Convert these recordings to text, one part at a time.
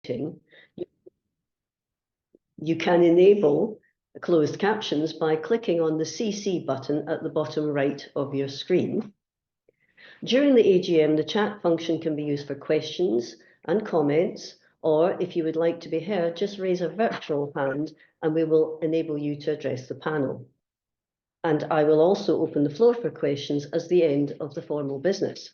meeting, you can enable closed captions by clicking on the CC button at the bottom right of your screen. During the AGM, the chat function can be used for questions and comments, or if you would like to be heard, just raise a virtual hand and we will enable you to address the panel. And I will also open the floor for questions as the end of the formal business.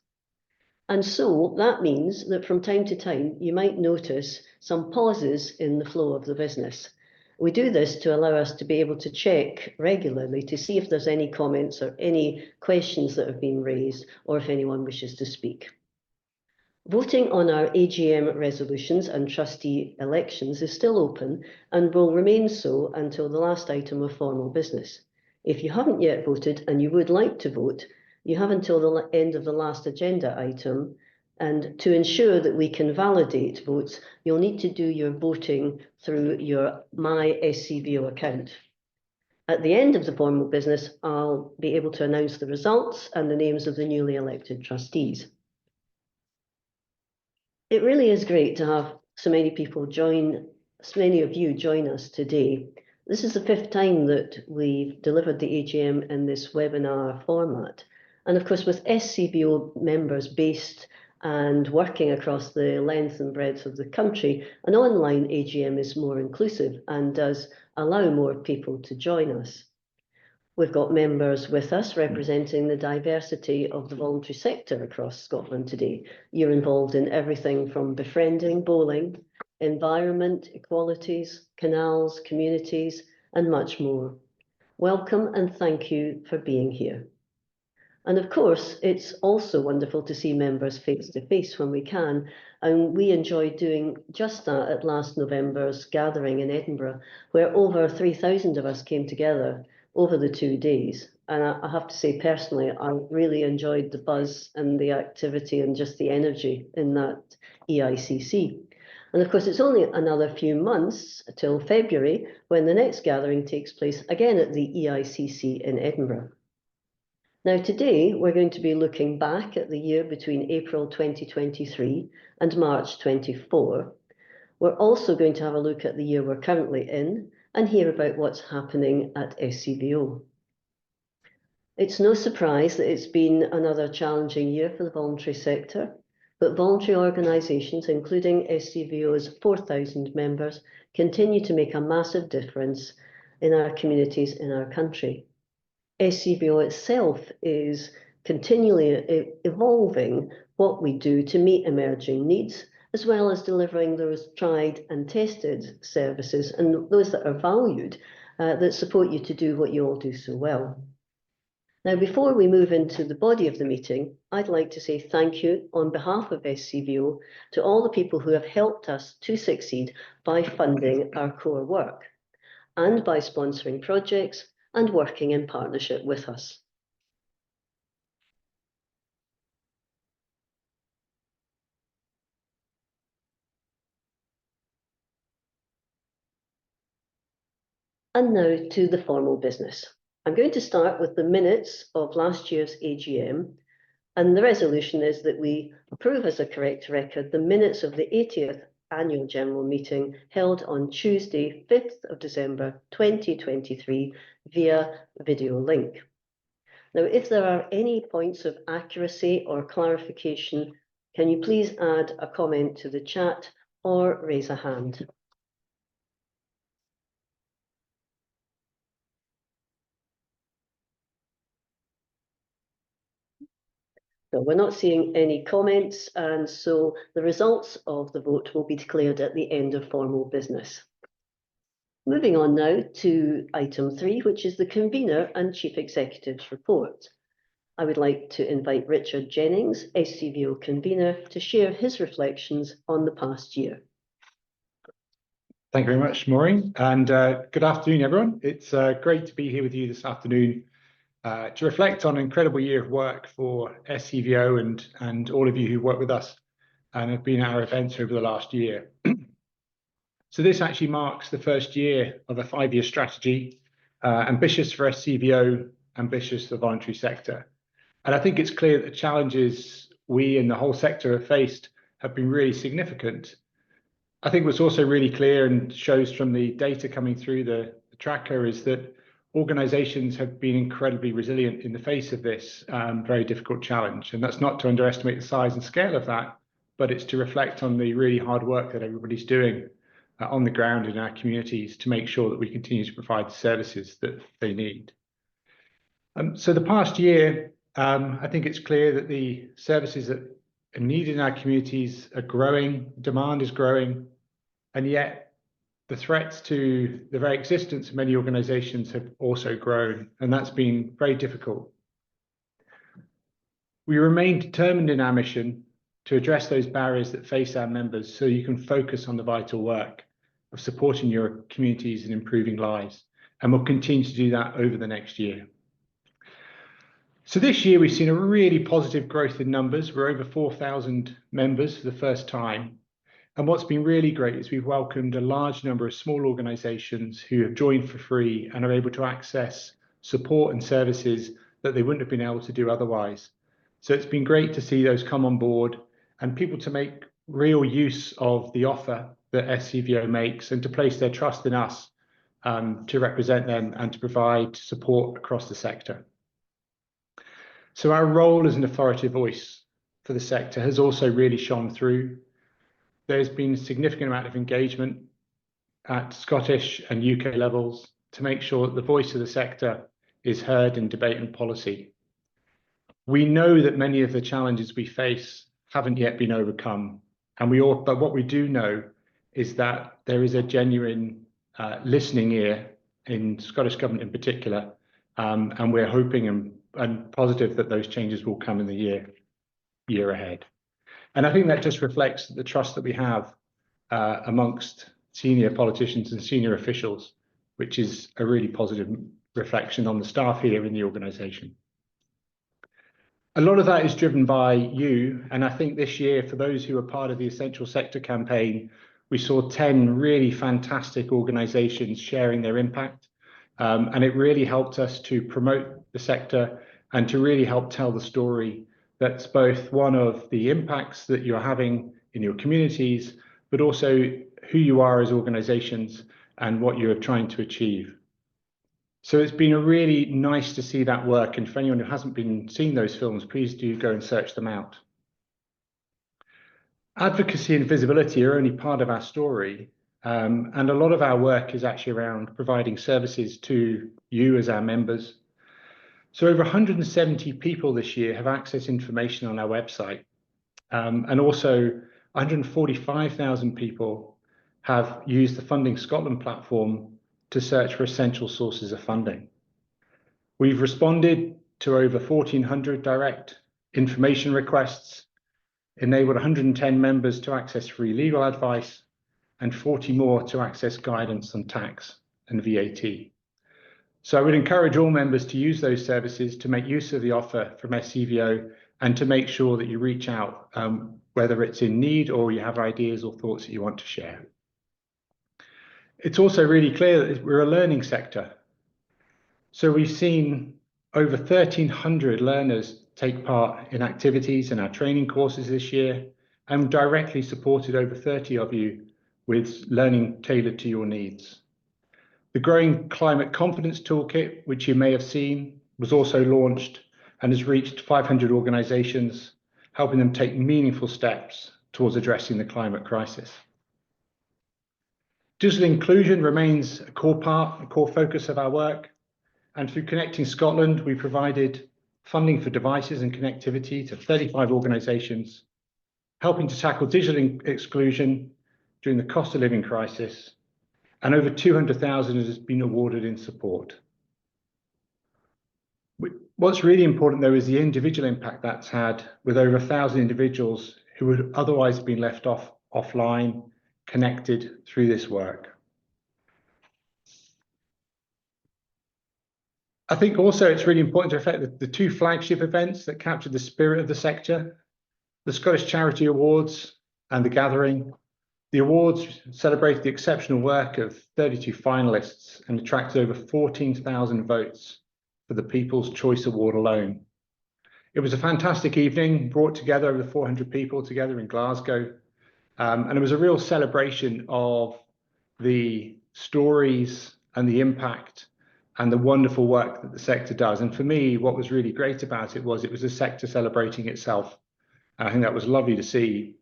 And so that means that from time to time, you might notice some pauses in the flow of the business. We do this to allow us to be able to check regularly to see if there's any comments or any questions that have been raised, or if anyone wishes to speak. Voting on our AGM resolutions and trustee elections is still open and will remain so until the last item of formal business. If you haven't yet voted and you would like to vote, you have until the end of the last agenda item, and to ensure that we can validate votes, you'll need to do your voting through your My SCVO account. At the end of the formal business, I'll be able to announce the results and the names of the newly elected trustees. It really is great to have so many people join, so many of you join us today. This is the 5th time that we've delivered the AGM in this webinar format. And of course, with SCVO members based and working across the length and breadth of the country, an online AGM is more inclusive and does allow more people to join us. We've got members with us representing the diversity of the voluntary sector across Scotland today. You're involved in everything from befriending, bowling, environment, equalities, canals, communities, and much more. Welcome and thank you for being here. And of course, it's also wonderful to see members face to face when we can. And we enjoyed doing just that at last November's gathering in Edinburgh, where over 3,000 of us came together over the 2 days. And I have to say personally, I really enjoyed the buzz and the activity and just the energy in that EICC. And of course, it's only another few months till February when the next gathering takes place again at the EICC in Edinburgh. Now, today, we're going to be looking back at the year between April 2023 and March 24. We're also going to have a look at the year we're currently in and hear about what's happening at SCVO. It's no surprise that it's been another challenging year for the voluntary sector, but voluntary organisations, including SCVO's 4,000 members, continue to make a massive difference in our communities in our country. SCVO itself is continually evolving what we do to meet emerging needs, as well as delivering those tried and tested services and those that are valued that support you to do what you all do so well. Now, before we move into the body of the meeting, I'd like to say thank you on behalf of SCVO to all the people who have helped us to succeed by funding our core work and by sponsoring projects and working in partnership with us. And now to the formal business. I'm going to start with the minutes of last year's AGM, and the resolution is that we approve as a correct record the minutes of the 80th Annual General Meeting held on Tuesday, 5th of December 2023 via video link. Now, if there are any points of accuracy or clarification, can you please add a comment to the chat or raise a hand? So we're not seeing any comments, and so the results of the vote will be declared at the end of formal business. Moving on now to item 3, which is the Convener and Chief Executive's report. I would like to invite Richard Jennings, SCVO Convener, to share his reflections on the past year. Thank you very much, Maureen, and good afternoon, everyone. It's great to be here with you this afternoon to reflect on an incredible year of work for SCVO and all of you who work with us and have been at our events over the last year. So this actually marks the first year of a 5-year strategy, ambitious for SCVO, ambitious for the voluntary sector. And I think it's clear that the challenges we and the whole sector have faced have been really significant. I think what's also really clear and shows from the data coming through the tracker is that organizations have been incredibly resilient in the face of this very difficult challenge. And that's not to underestimate the size and scale of that, but it's to reflect on the really hard work that everybody's doing on the ground in our communities to make sure that we continue to provide the services that they need. So the past year, I think it's clear that the services that are needed in our communities are growing, demand is growing, and yet the threats to the very existence of many organizations have also grown, and that's been very difficult. We remain determined in our mission to address those barriers that face our members so you can focus on the vital work of supporting your communities and improving lives, and we'll continue to do that over the next year. So this year we've seen a really positive growth in numbers. We're over 4,000 members for the first time. And what's been really great is we've welcomed a large number of small organizations who have joined for free and are able to access support and services that they wouldn't have been able to do otherwise. So it's been great to see those come on board and people to make real use of the offer that SCVO makes and to place their trust in us to represent them and to provide support across the sector. So our role as an authoritative voice for the sector has also really shone through. There's been a significant amount of engagement at Scottish and UK levels to make sure that the voice of the sector is heard in debate and policy. We know that many of the challenges we face haven't yet been overcome, but what we do know is that there is a genuine listening ear in Scottish Government in particular, and we're hoping and positive that those changes will come in the year ahead. And I think that just reflects the trust that we have amongst senior politicians and senior officials, which is a really positive reflection on the staff here in the organisation. A lot of that is driven by you, and I think this year, for those who are part of the Essential Sector campaign, we saw 10 really fantastic organisations sharing their impact, and it really helped us to promote the sector and to really help tell the story that's both one of the impacts that you're having in your communities, but also who you are as organizations and what you're trying to achieve. So it's been a really nice to see that work. And for anyone who hasn't been seeing those films, please do go and search them out. Advocacy and visibility are only part of our story. And a lot of our work is actually around providing services to you as our members. So over 170 people this year have accessed information on our website. And also 145,000 people have used the Funding Scotland platform to search for essential sources of funding. We've responded to over 1,400 direct information requests, enabled 110 members to access free legal advice, and 40 more to access guidance on tax and VAT. So I would encourage all members to use those services to make use of the offer from SCVO and to make sure that you reach out, whether it's in need or you have ideas or thoughts that you want to share. It's also really clear that we're a learning sector. So we've seen over 1,300 learners take part in activities in our training courses this year, and directly supported over 30 of you with learning tailored to your needs. The Growing Climate Confidence Toolkit, which you may have seen, was also launched and has reached 500 organisations, helping them take meaningful steps towards addressing the climate crisis. Digital inclusion remains a core focus of our work. And through Connecting Scotland, we provided funding for devices and connectivity to 35 organisations, helping to tackle digital exclusion during the cost of living crisis, and over 200,000 has been awarded in support. What's really important, though, is the individual impact that's had, with over 1,000 individuals who would otherwise have been left offline, connected through this work. I think also it's really important to reflect the two flagship events that captured the spirit of the sector, the Scottish Charity Awards and the Gathering. The awards celebrated the exceptional work of 32 finalists and attracted over 14,000 votes for the People's Choice Award alone. It was a fantastic evening, brought together over 400 people together in Glasgow, And it was a real celebration of the stories and the impact and the wonderful work that the sector does. And for me, what was really great about it was the sector celebrating itself. And I think that was lovely to see.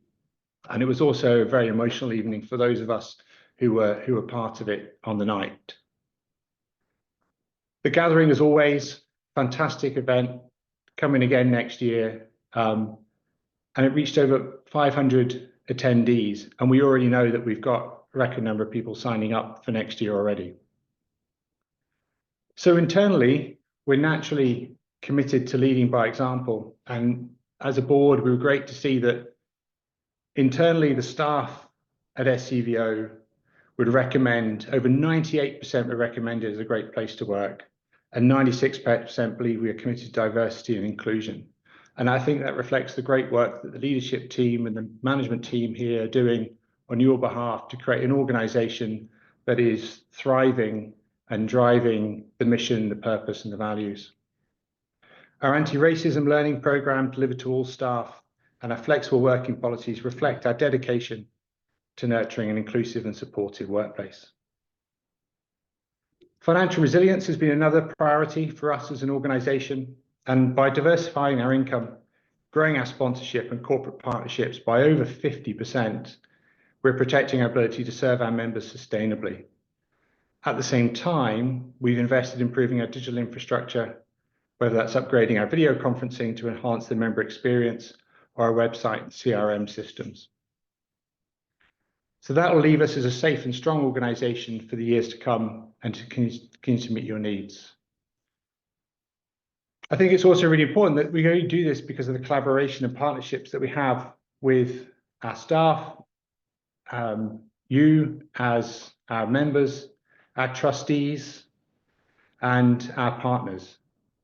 And it was also a very emotional evening for those of us who were part of it on the night. The gathering, as always, fantastic event, coming again next year. And it reached over 500 attendees. And we already know that we've got a record number of people signing up for next year already. So internally, we're naturally committed to leading by example. And as a board, we were great to see that internally, the staff at SCVO would recommend, over 98% would recommend it as a great place to work, and 96% believe we are committed to diversity and inclusion. And I think that reflects the great work that the leadership team and the management team here are doing on your behalf to create an organisation that is thriving and driving the mission, the purpose, and the values. Our anti-racism learning programme delivered to all staff and our flexible working policies reflect our dedication to nurturing an inclusive and supportive workplace. Financial resilience has been another priority for us as an organisation, and by diversifying our income, growing our sponsorship and corporate partnerships by over 50%, we're protecting our ability to serve our members sustainably. At the same time, we've invested in improving our digital infrastructure, whether that's upgrading our video conferencing to enhance the member experience or our website and CRM systems. So that will leave us as a safe and strong organisation for the years to come and to continue to meet your needs. I think it's also really important that we only do this because of the collaboration and partnerships that we have with our staff, you as our members, our trustees, and our partners.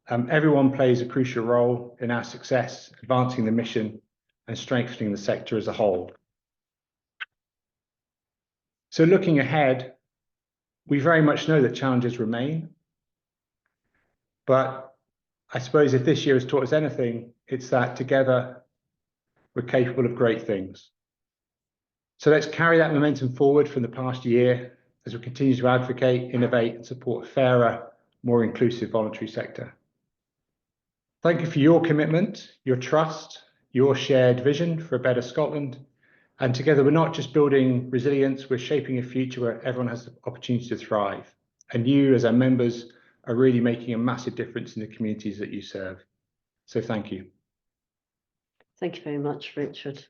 Everyone plays a crucial role in our success, advancing the mission and strengthening the sector as a whole. So looking ahead, we very much know that challenges remain, but I suppose if this year has taught us anything, it's that together we're capable of great things. So let's carry that momentum forward from the past year as we continue to advocate, innovate, and support a fairer, more inclusive voluntary sector. Thank you for your commitment, your trust, your shared vision for a better Scotland. And together, we're not just building resilience, we're shaping a future where everyone has the opportunity to thrive. And you, as our members, are really making a massive difference in the communities that you serve. So thank you. Thank you very much, Richard.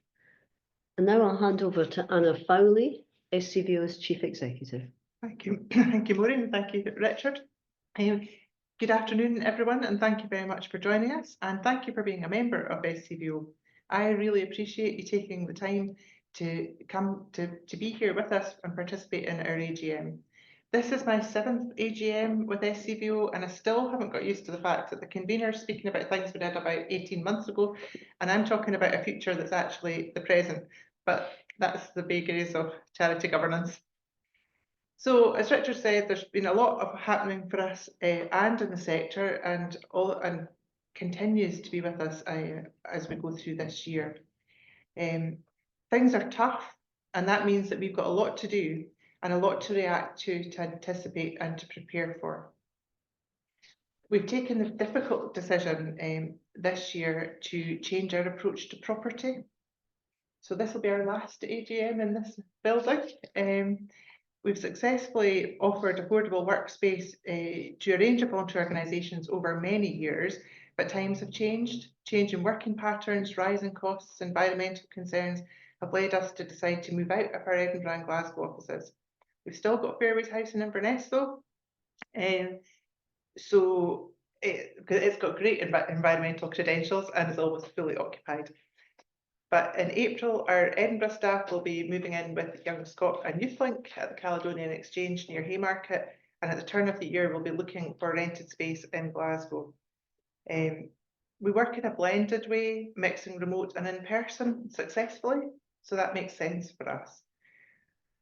And now I'll hand over to Anna Fowley, SCVO's Chief Executive. Thank you. Thank you, Maureen. Thank you, Richard. Good afternoon, everyone, and thank you very much for joining us. And thank you for being a member of SCVO. I really appreciate you taking the time to come to be here with us and participate in our AGM. This is my 7th AGM with SCVO, and I still haven't got used to the fact that the convener's speaking about things we did about 18 months ago, and I'm talking about a future that's actually the present, but that's the vagaries of charity governance. So, as Richard said, there's been a lot of happening for us and in the sector, and continues to be with us as we go through this year. Things are tough, and that means that we've got a lot to do and a lot to react to anticipate and to prepare for. We've taken the difficult decision this year to change our approach to property. So this will be our last AGM in this building. We've successfully offered affordable workspace to a range of voluntary organisations over many years, but times have changed. Changing working patterns, rising costs, environmental concerns have led us to decide to move out of our Edinburgh and Glasgow offices. We've still got Fairways House in Inverness though, so it's got great environmental credentials and is always fully occupied. But in April, our Edinburgh staff will be moving in with Young Scot and YouthLink at the Caledonian Exchange near Haymarket, and at the turn of the year, we'll be looking for rented space in Glasgow. We work in a blended way, mixing remote and in-person successfully, so that makes sense for us.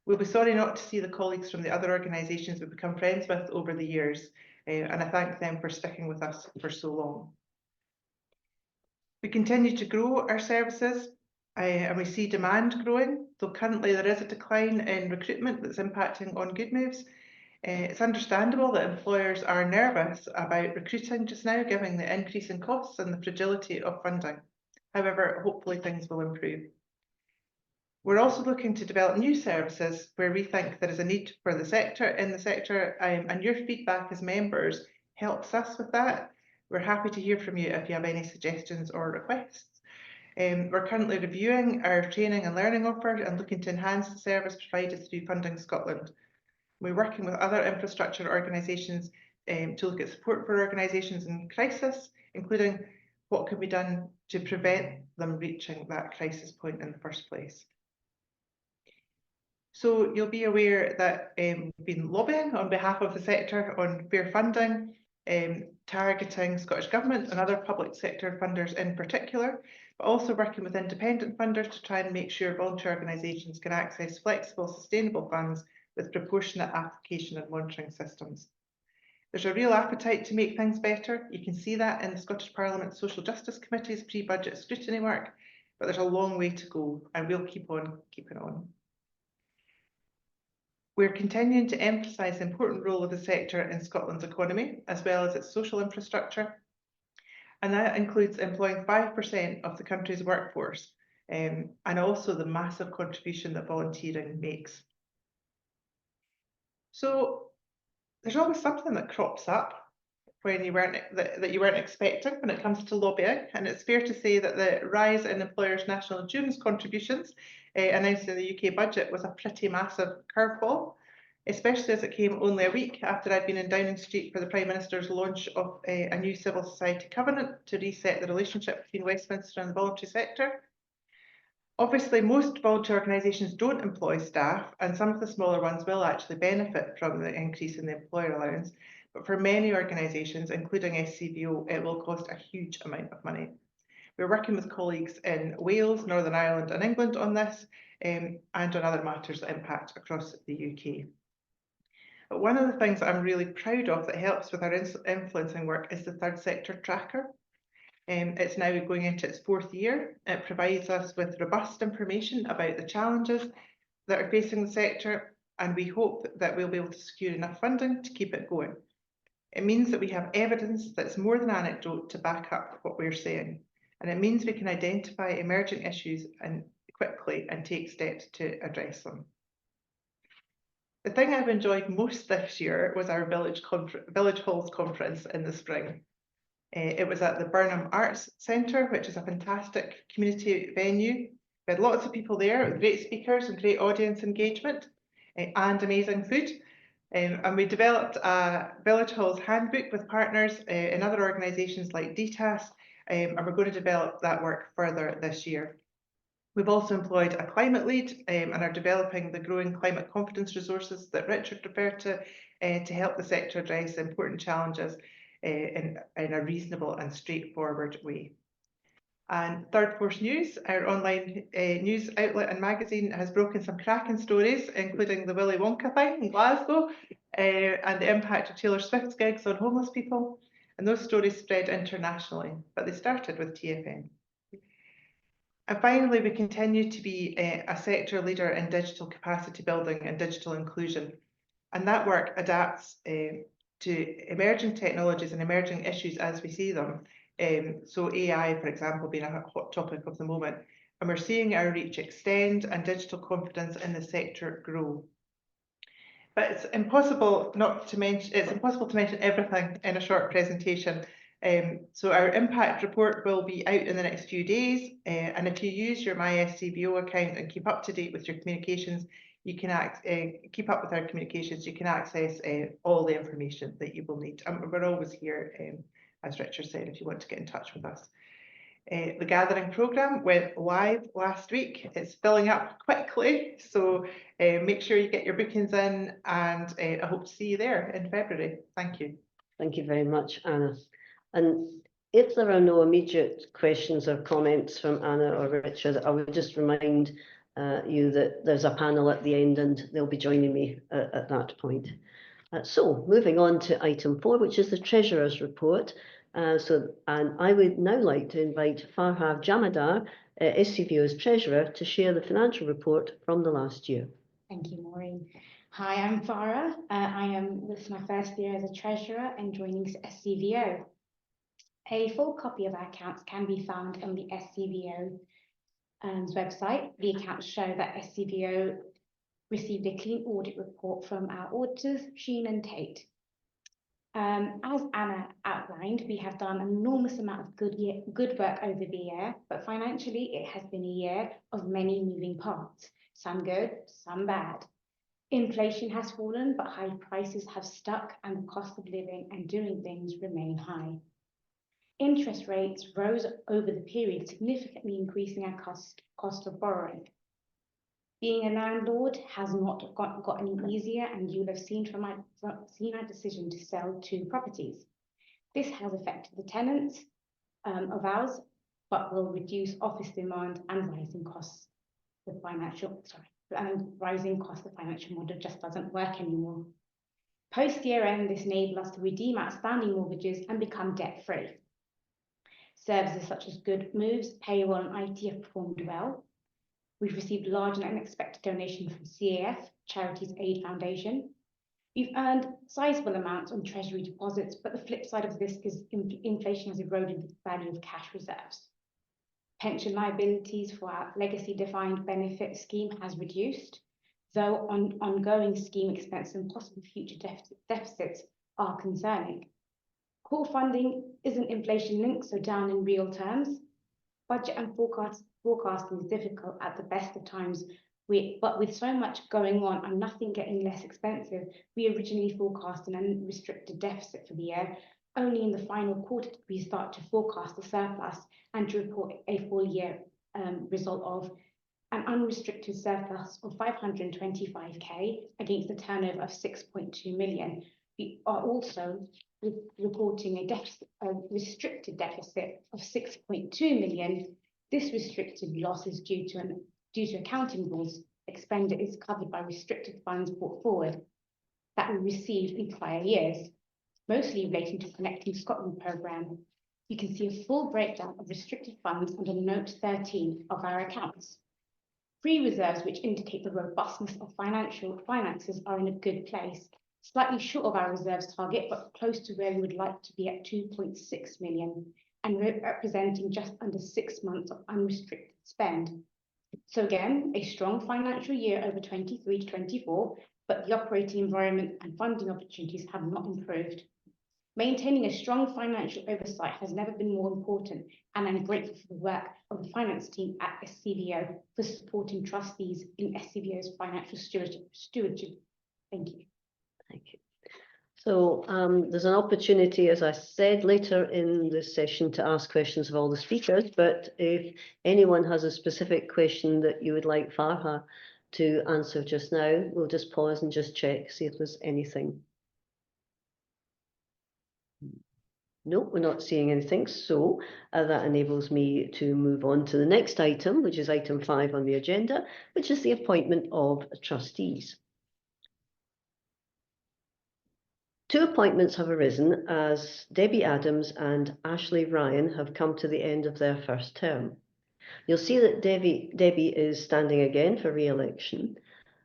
We'll be sorry not to see the colleagues from the other organisations we've become friends with over the years, and I thank them for sticking with us for so long. We continue to grow our services, And we see demand growing, though currently there is a decline in recruitment that's impacting on Good Moves. It's understandable that employers are nervous about recruiting just now, given the increase in costs and the fragility of funding. However, hopefully things will improve. We're also looking to develop new services where we think there is a need for the sector, and your feedback as members helps us with that. We're happy to hear from you if you have any suggestions or requests. We're currently reviewing our training and learning offer and looking to enhance the service provided through Funding Scotland. We're working with other infrastructure organisations to look at support for organisations in crisis, including what can be done to prevent them reaching that crisis point in the first place. So you'll be aware that we've been lobbying on behalf of the sector on fair funding, targeting Scottish Government and other public sector funders in particular, but also working with independent funders to try and make sure voluntary organisations can access flexible, sustainable funds with proportionate application and monitoring systems. There's a real appetite to make things better. You can see that in the Scottish Parliament Social Justice Committee's pre-budget scrutiny work, but there's a long way to go, and we'll keep on keeping on. We're continuing to emphasise the important role of the sector in Scotland's economy, as well as its social infrastructure. And that includes employing 5% of the country's workforce, and also the massive contribution that volunteering makes. So there's always something that crops up when you weren't expecting when it comes to lobbying, and it's fair to say that the rise in employers' national insurance contributions announced in the UK budget was a pretty massive curveball, especially as it came only a week after I'd been in Downing Street for the Prime Minister's launch of a new civil society covenant to reset the relationship between Westminster and the voluntary sector. Obviously, most voluntary organisations don't employ staff, and some of the smaller ones will actually benefit from the increase in the employer allowance. But for many organisations, including SCVO, it will cost a huge amount of money. We're working with colleagues in Wales, Northern Ireland and England on this, and on other matters that impact across the UK. But one of the things that I'm really proud of that helps with our influencing work is the Third Sector Tracker. It's now going into its 4th year. It provides us with robust information about the challenges that are facing the sector, and we hope that we'll be able to secure enough funding to keep it going. It means that we have evidence that's more than anecdote to back up what we're saying, and it means we can identify emerging issues quickly and take steps to address them. The thing I've enjoyed most this year was our Village Halls conference in the spring. It was at the Burnham Arts Centre, which is a fantastic community venue. We had lots of people there, with great speakers and great audience engagement, and amazing food. And we developed a Village Halls handbook with partners in other organisations like DTAS, and we're going to develop that work further this year. We've also employed a climate lead and are developing the growing climate confidence resources that Richard referred to help the sector address important challenges in a reasonable and straightforward way. And Third Force News, our online news outlet and magazine, has broken some cracking stories, including the Willy Wonka thing in Glasgow and the impact of Taylor Swift's gigs on homeless people. And those stories spread internationally, but they started with TFN. And finally, we continue to be a sector leader in digital capacity building and digital inclusion. And that work adapts to emerging technologies and emerging issues as we see them. So AI, for example, being a hot topic of the moment. And we're seeing our reach extend and digital confidence in the sector grow. But it's impossible to mention everything in a short presentation. So our impact report will be out in the next few days, and if you use your MySCVO account and keep up to date with your communications, you can keep up with our communications. You can access all the information that you will need. And we're always here, as Richard said, if you want to get in touch with us. The gathering programme went live last week. It's filling up quickly, so make sure you get your bookings in, and I hope to see you there in February. Thank you. Thank you very much, Anna. And if there are no immediate questions or comments from Anna or Richard, I would just remind you that there's a panel at the end and they'll be joining me at that point. So moving on to item 4, which is the Treasurer's report. And I would now like to invite Farhad Jamadar SCVO's Treasurer to share the financial report from the last year. Thank you, Maureen. Hi, I'm Farah. This is my first year as a Treasurer and joining SCVO. A full copy of our accounts can be found on the SCVO's website. The accounts show that SCVO received a clean audit report from our auditors, Sheen and Tate. As Anna outlined, we have done an enormous amount of good work over the year, but financially it has been a year of many moving parts, some good, some bad. Inflation has fallen, but high prices have stuck and the cost of living and doing things remain high. Interest rates rose over the period, significantly increasing our cost of borrowing. Being a landlord has not got any easier, and you'll have seen our decision to sell 2 properties. This has affected the tenants of ours, but will reduce office demand and rising costs. Rising cost of financial model just doesn't work anymore. Post year end, this enabled us to redeem outstanding mortgages and become debt free. Services such as Good Moves, payroll and IT have performed well. We've received large and unexpected donations from CAF, Charities Aid Foundation. We've earned sizable amounts on treasury deposits, but the flip side of this is inflation has eroded the value of cash reserves. Pension liabilities for our legacy defined benefit scheme has reduced, though ongoing scheme expenses and possible future deficits are concerning. Core funding isn't inflation linked, so down in real terms. Budget and forecasting is difficult at the best of times, but with so much going on and nothing getting less expensive, we originally forecast an unrestricted deficit for the year. Only in the final quarter did we start to forecast the surplus and to report a full year result of an unrestricted surplus of 525k against a turnover of 6.2 million. We are also reporting a restricted deficit of 6.2 million. This restricted loss is due to accounting rules. Expenditure is covered by restricted funds brought forward that we received in prior years, mostly relating to Connecting Scotland programme. You can see a full breakdown of restricted funds under note 13 of our accounts. Free reserves, which indicate the robustness of finances, are in a good place. Slightly short of our reserves target, but close to where we would like to be at 2.6 million, and representing just under 6 months of unrestricted spend. So again, a strong financial year over 23 to 24, but the operating environment and funding opportunities have not improved. Maintaining a strong financial oversight has never been more important, and I'm grateful for the work of the finance team at SCVO for supporting trustees in SCVO's financial stewardship. Thank you. Thank you. So there's an opportunity, as I said, later in this session to ask questions of all the speakers, but if anyone has a specific question that you would like Farha to answer just now, we'll just pause and just check, see if there's anything. No, we're not seeing anything, so that enables me to move on to the next item, which is item 5 on the agenda, which is the appointment of trustees. 2 appointments have arisen as Debbie Adams and Ashley Ryan have come to the end of their first term. You'll see that Debbie is standing again for re-election.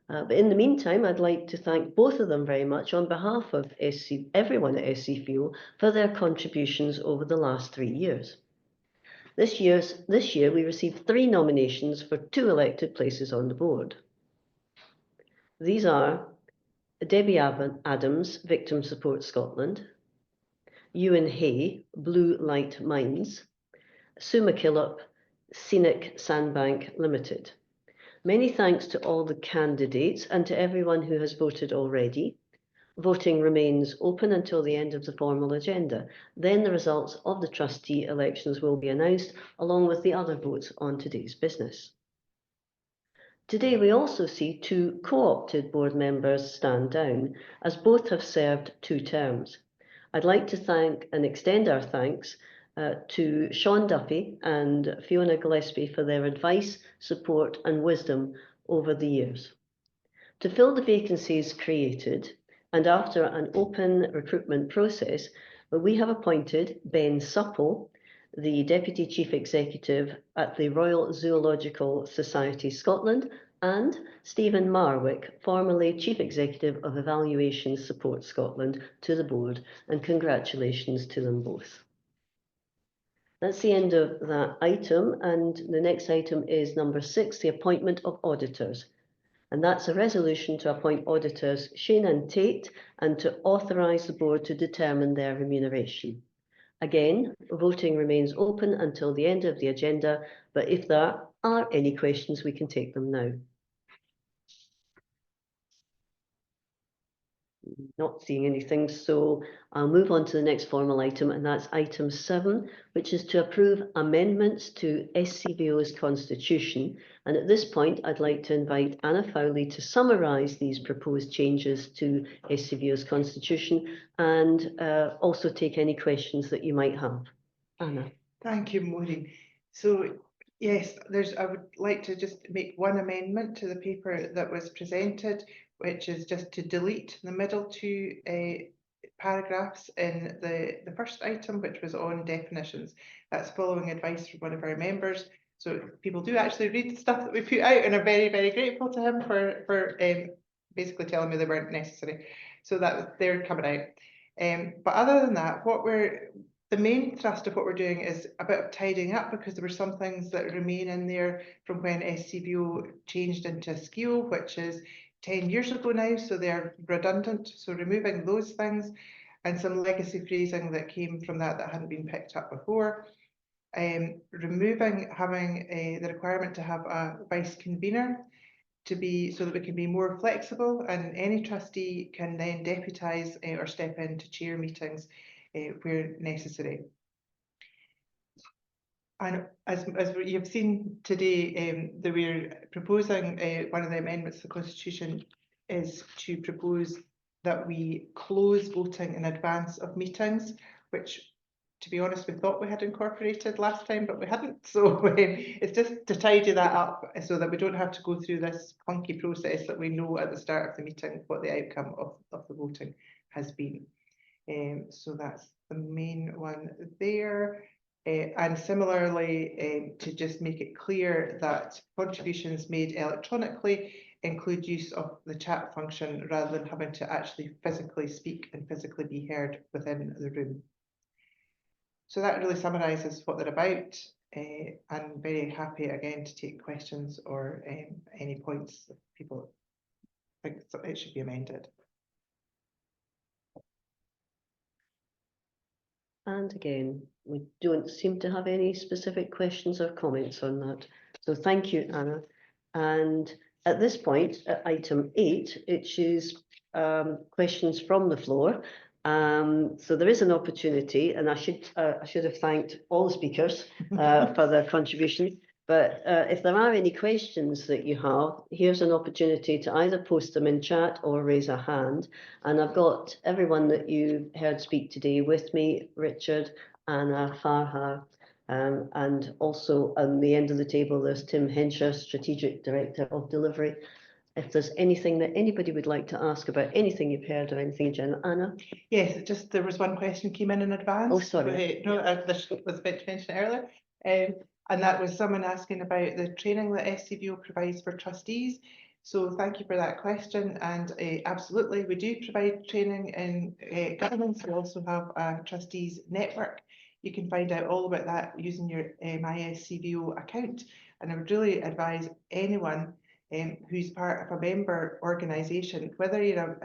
But in the meantime, I'd like to thank both of them very much on behalf of everyone at SCVO for their contributions over the last 3 years. This year, we received 3 nominations for 2 elected places on the board. These are Debbie Adams, Victim Support Scotland, Ewan Hay, Blue Light Mines, Sue McKillop, Scenic Sandbank Limited. Many thanks to all the candidates and to everyone who has voted already. Voting remains open until the end of the formal agenda. Then the results of the trustee elections will be announced along with the other votes on today's business. Today we also see 2 co-opted board members stand down, as both have served 2 terms. I'd like to thank and extend our thanks to Sean Duffy and Fiona Gillespie for their advice, support and wisdom over the years. To fill the vacancies created, and after an open recruitment process, we have appointed Ben Supple the Deputy Chief Executive at the Royal Zoological Society Scotland, and Stephen Marwick, formerly Chief Executive of Evaluation Support Scotland, to the board, and congratulations to them both. That's the end of that item, and the next item is number 6, the appointment of auditors. And that's a resolution to appoint auditors Shane and Tate and to authorise the board to determine their remuneration. Again, voting remains open until the end of the agenda, but if there are any questions, we can take them now. Not seeing anything, so I'll move on to the next formal item, and that's item 7, which is to approve amendments to SCVO's constitution. And at this point, I'd like to invite Anna Fowley to summarise these proposed changes to SCVO's constitution and also take any questions that you might have. Anna. Thank you, Maureen. So yes, I would like to just make one amendment to the paper that was presented, which is just to delete the middle two paragraphs in the first item, which was on definitions. That's following advice from one of our members. So people do actually read the stuff that we put out, and are very, very grateful to him for basically telling me they weren't necessary. So they're coming out. But other than that, the main thrust of what we're doing is a bit of tidying up, because there were some things that remain in there from when SCVO changed into SCVO, which is 10 years ago now, so they're redundant. So removing those things and some legacy phrasing that came from that hadn't been picked up before. Removing having the requirement to have a vice convener so that we can be more flexible, and any trustee can then deputise or step in to chair meetings where necessary. And as you've seen today, that we're proposing one of the amendments to the Constitution is to propose that we close voting in advance of meetings, which, to be honest, we thought we had incorporated last time, but we hadn't. So it's just to tidy that up so that we don't have to go through this clunky process that we know at the start of the meeting what the outcome of the voting has been. So that's the main one there. And similarly, to just make it clear that contributions made electronically include use of the chat function rather than having to actually physically speak and physically be heard within the room. So that really summarises what they're about. I'm very happy again to take questions or any points that people think it should be amended. And again, we don't seem to have any specific questions or comments on that. So thank you, Anna. And at this point, at item 8, which is questions from the floor. So there is an opportunity, and I should have thanked all the speakers for their contributions. But if there are any questions that you have, here's an opportunity to either post them in chat or raise a hand. And I've got everyone that you heard speak today with me: Richard, Anna, Farha, and also on the end of the table there's Tim Henshaw, Strategic Director of Delivery. If there's anything that anybody would like to ask about anything you've heard or anything in general. Anna? Yes, just there was one question came in advance. Oh, sorry. This was meant to mention earlier. And that was someone asking about the training that SCVO provides for trustees. So thank you for that question. And absolutely, we do provide training in governance. We also have a trustees network. You can find out all about that using your My SCVO account. And I would really advise anyone who's part of a member organisation, whether you're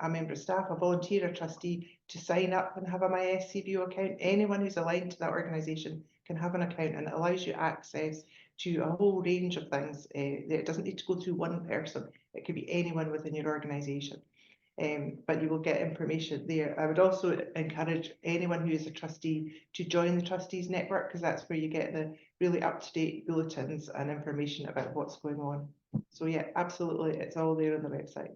a member of staff, a volunteer, a trustee, to sign up and have a My SCVO account. Anyone who's aligned to that organisation can have an account, and it allows you access to a whole range of things. It doesn't need to go through one person. It could be anyone within your organisation. But you will get information there. I would also encourage anyone who is a trustee to join the trustees network, because that's where you get the really up-to-date bulletins and information about what's going on. So yeah, absolutely, it's all there on the website.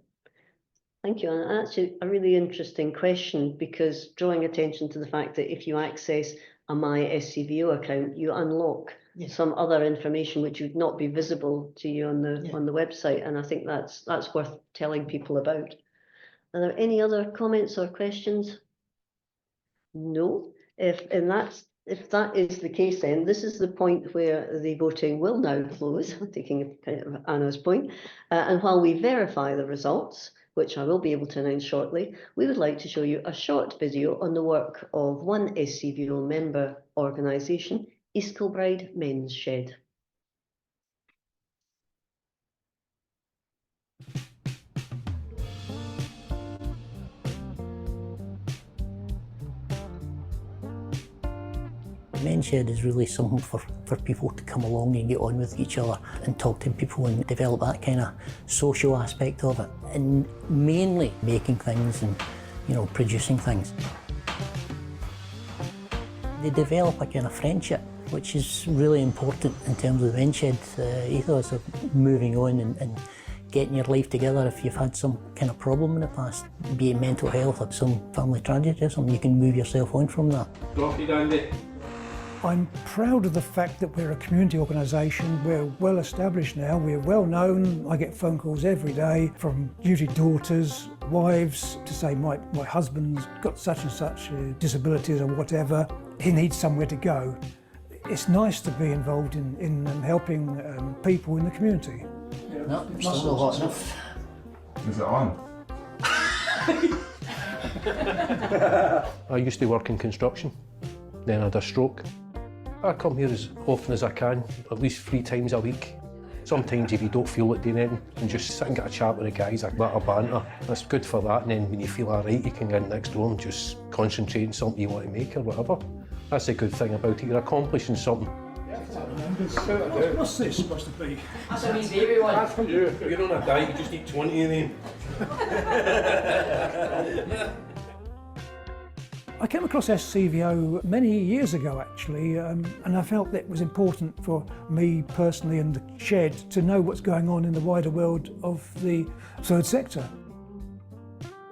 Thank you, Anna. Actually, a really interesting question, because drawing attention to the fact that if you access a My SCVO account, you unlock some other information which would not be visible to you on the website, and I think that's worth telling people about. Are there any other comments or questions? No. If in that if that is the case, then this is the point where the voting will now close, taking kind of Anna's point. And while we verify the results, which I will be able to announce shortly, we would like to show you a short video on the work of one SCVO member organisation, East Kilbride Men's Shed. Men's Shed is really something for people to come along and get on with each other and talk to people and develop that kind of social aspect of it, and mainly making things and, you know, producing things. They develop a kind of friendship, which is really important in terms of the Men's Shed ethos of moving on and getting your life together. If you've had some kind of problem in the past, be it mental health or some family tragedy or something, you can move yourself on from that. I'm proud of the fact that we're a community organisation. We're well established now, we're well known. I get phone calls every day from usually daughters, wives, to say my husband's got such and such disabilities or whatever. He needs somewhere to go. It's nice to be involved in helping people in the community. No, still not hot enough. Is it on? I used to work in construction, then I had a stroke. I come here as often as I can, at least 3 times a week. Sometimes if you don't feel like doing anything, and just sit and get a chat with the guys, like a bit of banter. That's good for that, and then when you feel alright, you can go in next door and just concentrate on something you want to make or whatever. That's a good thing about it, you're accomplishing something. What's this supposed to be? That's a wee baby one. That's for you. If you're on a diet, you just eat 20 of them. I came across SCVO many years ago actually, and I felt that it was important for me personally and the shed to know what's going on in the wider world of the third sector.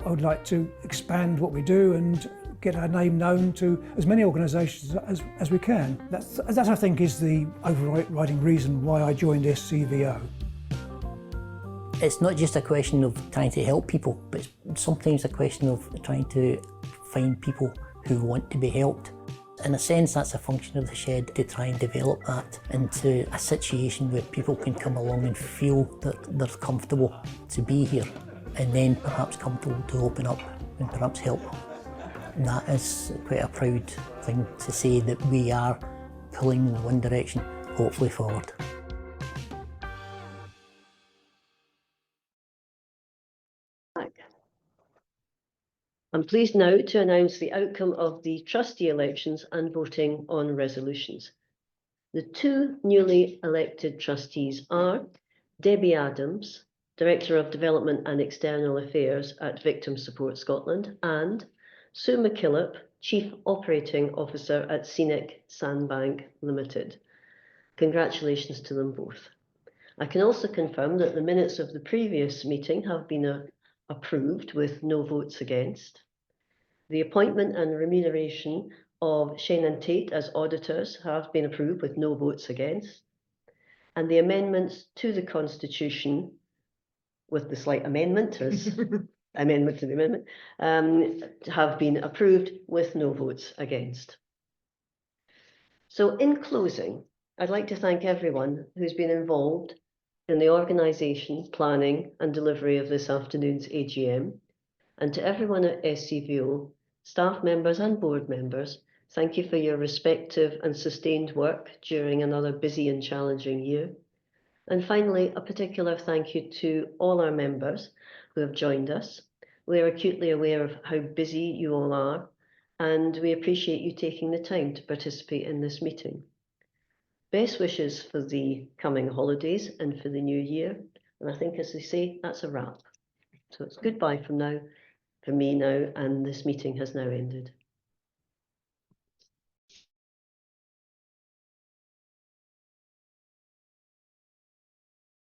I would like to expand what we do and get our name known to as many organisations as we can. That I think is the overriding reason why I joined SCVO. It's not just a question of trying to help people, but it's sometimes a question of trying to find people who want to be helped. In a sense, that's a function of the shed, to try and develop that into a situation where people can come along and feel that they're comfortable to be here, and then perhaps comfortable to open up and perhaps help. And that is quite a proud thing to say, that we are pulling in one direction, hopefully forward. I'm pleased now to announce the outcome of the trustee elections and voting on resolutions. The 2 newly elected trustees are Debbie Adams, Director of Development and External Affairs at Victim Support Scotland, and Sue McKillop, Chief Operating Officer at Scenic Sandbank Limited. Congratulations to them both. I can also confirm that the minutes of the previous meeting have been approved with no votes against. The appointment and remuneration of Shane and Tate as auditors have been approved with no votes against. And the amendments to the Constitution, with the slight amendment as amendment to the amendment, have been approved with no votes against. So in closing, I'd like to thank everyone who's been involved in the organisation, planning and delivery of this afternoon's AGM. And to everyone at SCVO, staff members and board members, thank you for your respective and sustained work during another busy and challenging year. And finally, a particular thank you to all our members who have joined us. We are acutely aware of how busy you all are, and we appreciate you taking the time to participate in this meeting. Best wishes for the coming holidays and for the new year. And I think, as they say, that's a wrap. So it's goodbye from me now, and this meeting has now ended.